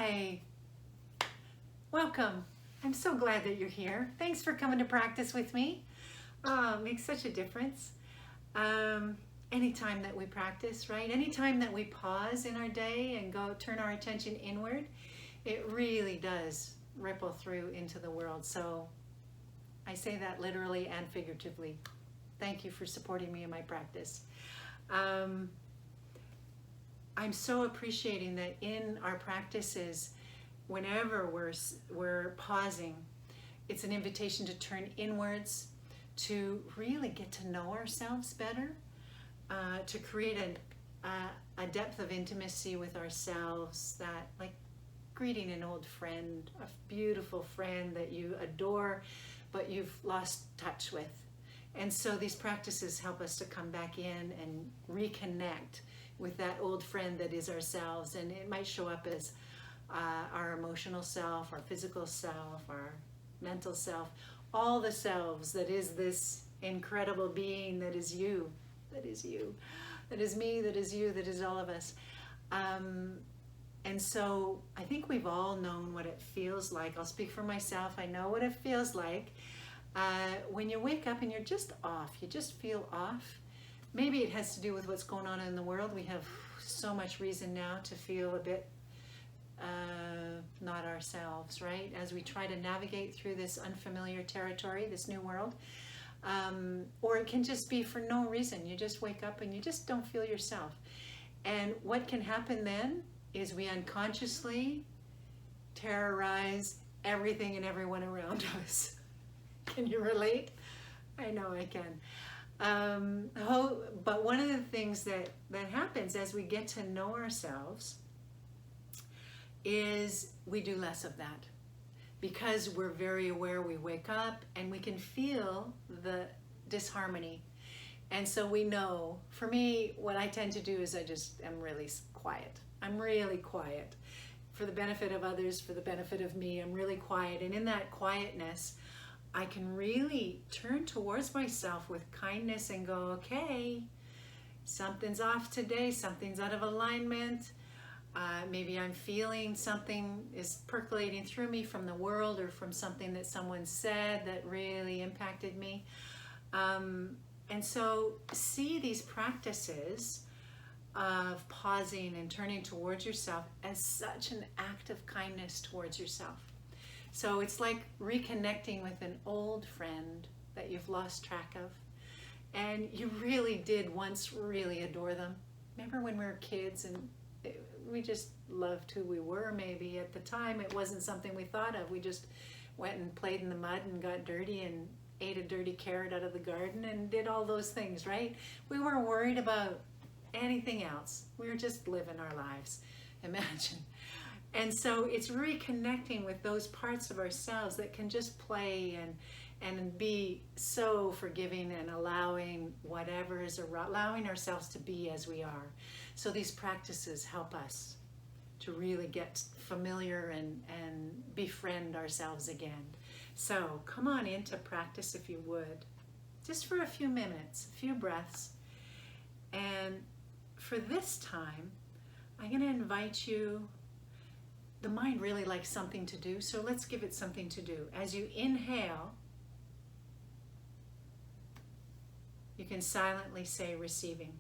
Hi, welcome. I'm so glad that you're here. Thanks for coming to practice with me. It makes such a difference. Anytime that we practice, right? Anytime that we pause in our day and go turn our attention inward, it really does ripple through into the world. So I say that literally and figuratively. Thank you for supporting me in my practice. I'm so appreciating that in our practices, whenever we're pausing, it's an invitation to turn inwards, to really get to know ourselves better, to create a depth of intimacy with ourselves that, like greeting an old friend, a beautiful friend that you adore, but you've lost touch with. And so these practices help us to come back in and reconnect with that old friend that is ourselves. And it might show up as our emotional self, our physical self, our mental self, all the selves that is this incredible being that is you, that is you, that is me, that is you, that is all of us. And so I think we've all known what it feels like. I'll speak for myself. I know what it feels like when you wake up and you're just off. You just feel off. Maybe it has to do with what's going on in the world. We have so much reason now to feel a bit not ourselves, right? As we try to navigate through this unfamiliar territory, this new world. Or it can just be for no reason. You just wake up and you just don't feel yourself. And what can happen then is we unconsciously terrorize everything and everyone around us. Can you relate? I know I can. But one of the things that happens as we get to know ourselves is we do less of that, because we're very aware. We wake up and we can feel the disharmony. And so we know, for me, what I tend to do is I just am really quiet. I'm really quiet for the benefit of others, for the benefit of me. I'm really quiet. And in that quietness, I can really turn towards myself with kindness and go, okay, something's off today, something's out of alignment. Maybe I'm feeling something is percolating through me from the world or from something that someone said that really impacted me. And so see these practices of pausing and turning towards yourself as such an act of kindness towards yourself. So it's like reconnecting with an old friend that you've lost track of, and you really did once really adore them. Remember when we were kids and we just loved who we were? Maybe at the time it wasn't something we thought of. We just went and played in the mud and got dirty and ate a dirty carrot out of the garden and did all those things, right? We weren't worried about anything else. We were just living our lives. Imagine. And so it's reconnecting with those parts of ourselves that can just play and be so forgiving and allowing whatever is, allowing ourselves to be as we are. So these practices help us to really get familiar and befriend ourselves again. So come on into practice if you would, just for a few minutes, a few breaths. And for this time, I'm going to invite you. The mind really likes something to do, so let's give it something to do. As you inhale, you can silently say receiving.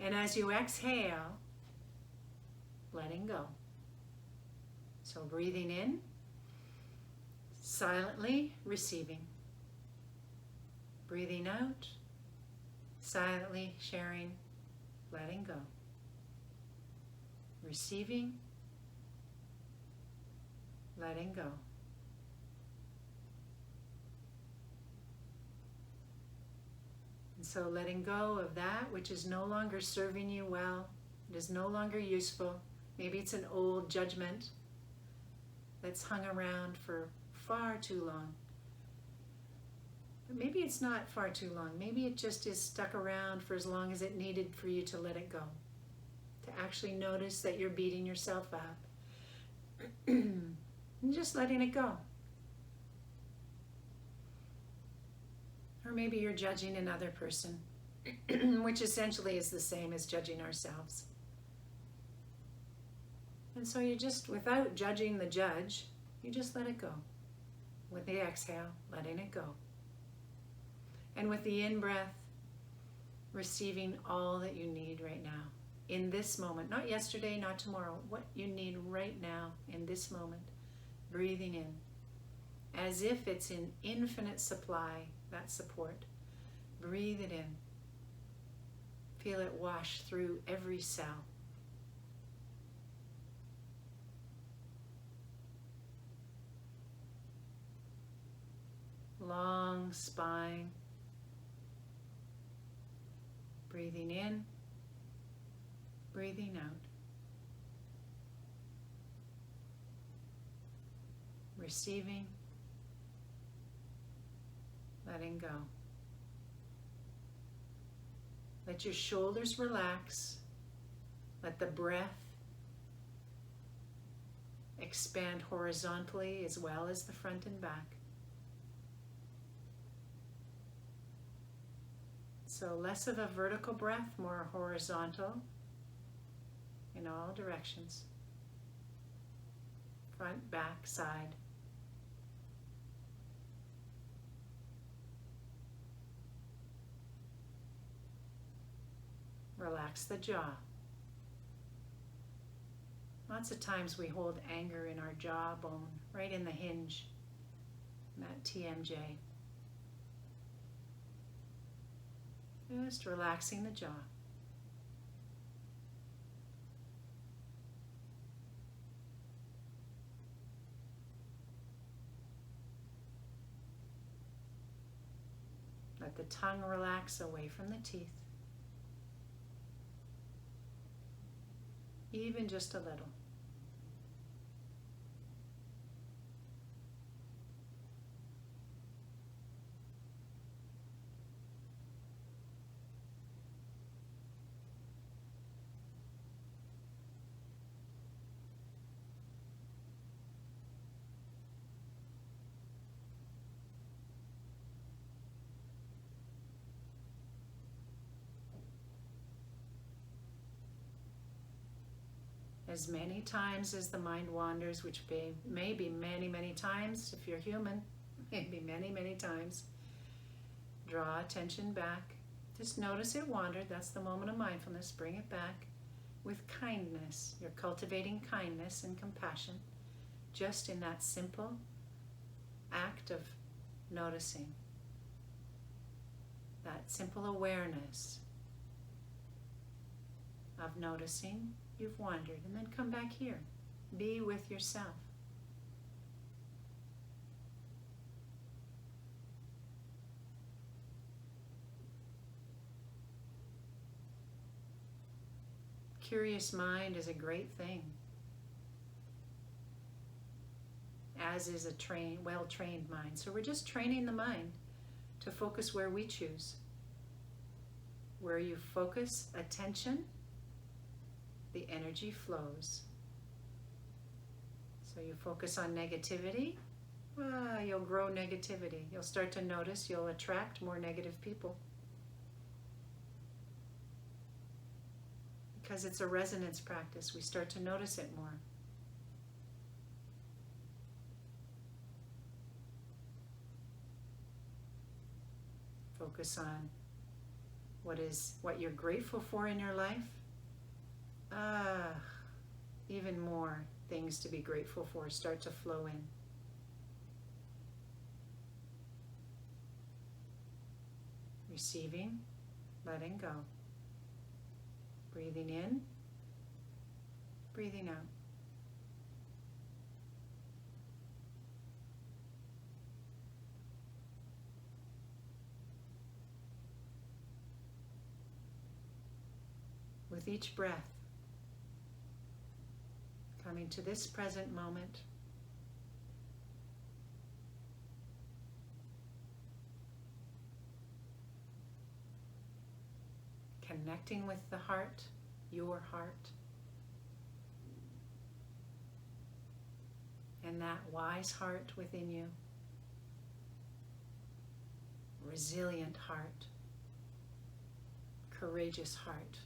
And as you exhale, letting go. So breathing in, silently receiving. Breathing out, silently sharing, letting go. Receiving, letting go. And so letting go of that which is no longer serving you well, it is no longer useful. Maybe it's an old judgment that's hung around for far too long. But maybe it's not far too long. Maybe it just is stuck around for as long as it needed for you to let it go. To actually notice that you're beating yourself up. And just letting it go. Or maybe you're judging another person, which essentially is the same as judging ourselves. And so you just, without judging the judge, you just let it go. With the exhale, letting it go. And with the in-breath, receiving all that you need right now. In this moment, not yesterday, not tomorrow, what you need right now in this moment. Breathing in, as if it's in infinite supply, that support. Breathe it in. Feel it wash through every cell. Long spine. Breathing in, breathing out. Receiving, letting go. Let your shoulders relax. Let the breath expand horizontally as well as the front and back. So less of a vertical breath, more horizontal in all directions. Front, back, side. Relax the jaw. Lots of times we hold anger in our jawbone, right in the hinge, that TMJ. Just relaxing the jaw. Let the tongue relax away from the teeth. Even just a little. As many times as the mind wanders, which may be many, many times, if you're human, maybe many, many times, draw attention back. Just notice it wandered. That's the moment of mindfulness. Bring it back with kindness. You're cultivating kindness and compassion just in that simple act of noticing. That simple awareness of noticing you've wandered, and then come back here. Be with yourself. Curious mind is a great thing, as is a well-trained mind. So we're just training the mind to focus where we choose. Where you focus attention, the energy flows. So you focus on negativity, you'll grow negativity. You'll start to notice you'll attract more negative people. Because it's a resonance practice, we start to notice it more. Focus on what you're grateful for in your life. Even more things to be grateful for start to flow in. Receiving, letting go. Breathing in, breathing out. With each breath, coming to this present moment, connecting with the heart, your heart, and that wise heart within you, resilient heart, courageous heart,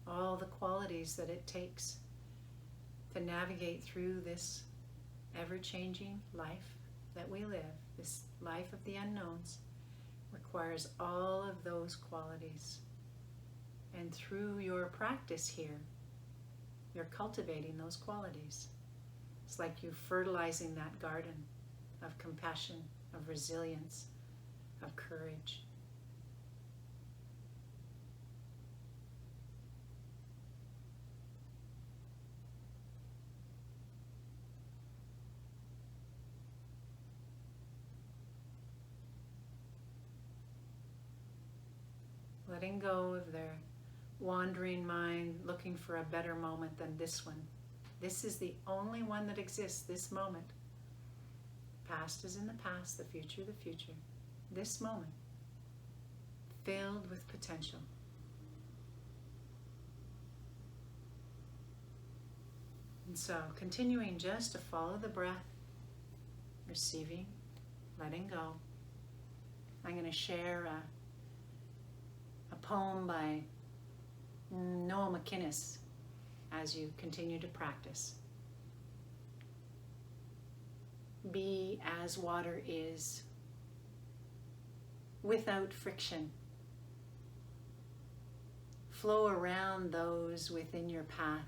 all the qualities that it takes to navigate through this ever-changing life that we live, this life of the unknowns, requires all of those qualities. And through your practice here, you're cultivating those qualities. It's like you fertilizing that garden of compassion, of resilience, of courage. Letting go of their wandering mind, looking for a better moment than this one. This is the only one that exists, this moment. Past is in the past, the future, the future. This moment, filled with potential. And so, continuing just to follow the breath, receiving, letting go. I'm going to share a poem by Noah McInnes as you continue to practice. Be as water is, without friction. Flow around those within your path.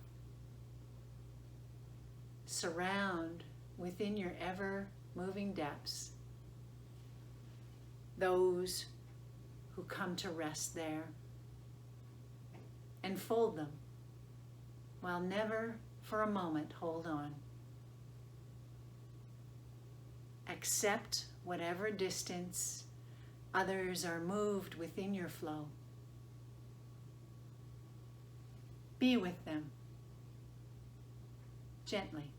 Surround within your ever-moving depths those who come to rest there. Enfold them, while never for a moment hold on. Accept whatever distance others are moved within your flow. Be with them, gently,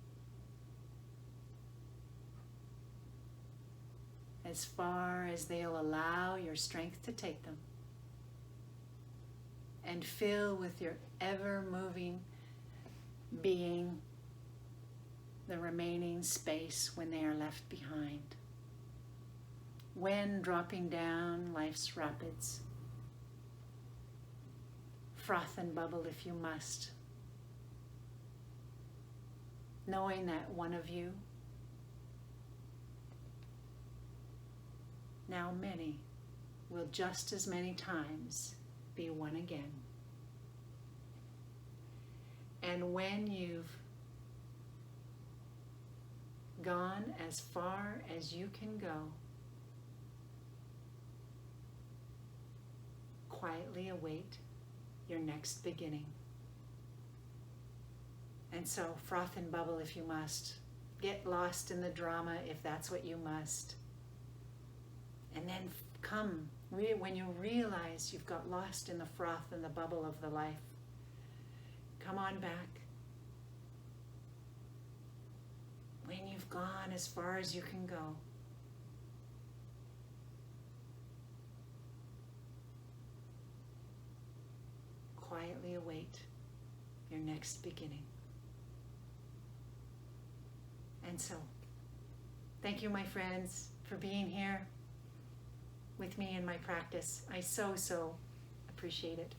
as far as they'll allow your strength to take them. And fill with your ever-moving being the remaining space when they are left behind. When dropping down life's rapids, froth and bubble if you must, knowing that one of you, now many, will just as many times be one again. And when you've gone as far as you can go, quietly await your next beginning. And so, froth and bubble if you must. Get lost in the drama if that's what you must. And then come, when you realize you've got lost in the froth and the bubble of the life, come on back. When you've gone as far as you can go, quietly await your next beginning. And so, thank you, my friends, for being here with me in my practice. I so appreciate it.